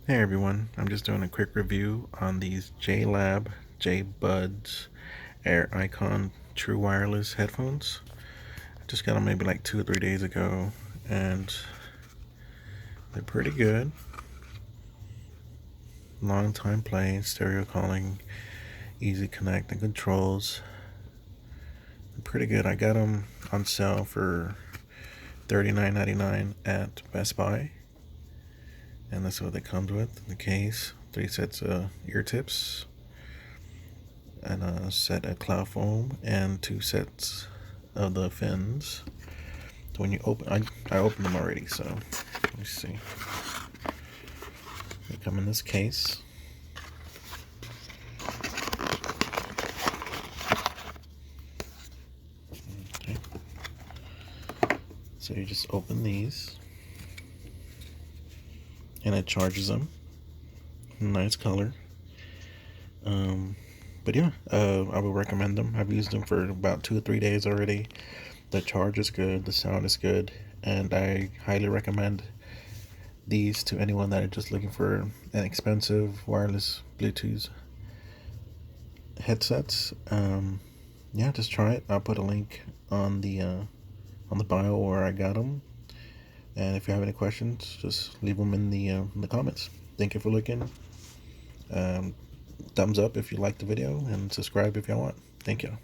Hey everyone, I'm just doing a quick review on these Jlab JBUDS AIR ICON True Wireless headphones. I just got them maybe like 2 or 3 days ago, and they're pretty good. Long time play, stereo calling, easy connect and controls. They're pretty good. I got them on sale for $39.99 at Best Buy. And that's what it comes with, the case, 3 sets of ear tips, and a set of cloud foam, and 2 sets of the fins. So when you open, I opened them already, so let me see. They come in this case. Okay. So you just open these, and it charges them. Nice color. But yeah, I would recommend them. I've used them for about 2 or 3 days already. The charge is good, the sound is good, and I highly recommend these to anyone that are just looking for an expensive wireless Bluetooth headsets. Yeah, just try it. I'll put a link on the bio where I got them. And if you have any questions, just leave them in the comments. Thank you for looking. Thumbs up if you liked the video, and subscribe if you want. Thank you.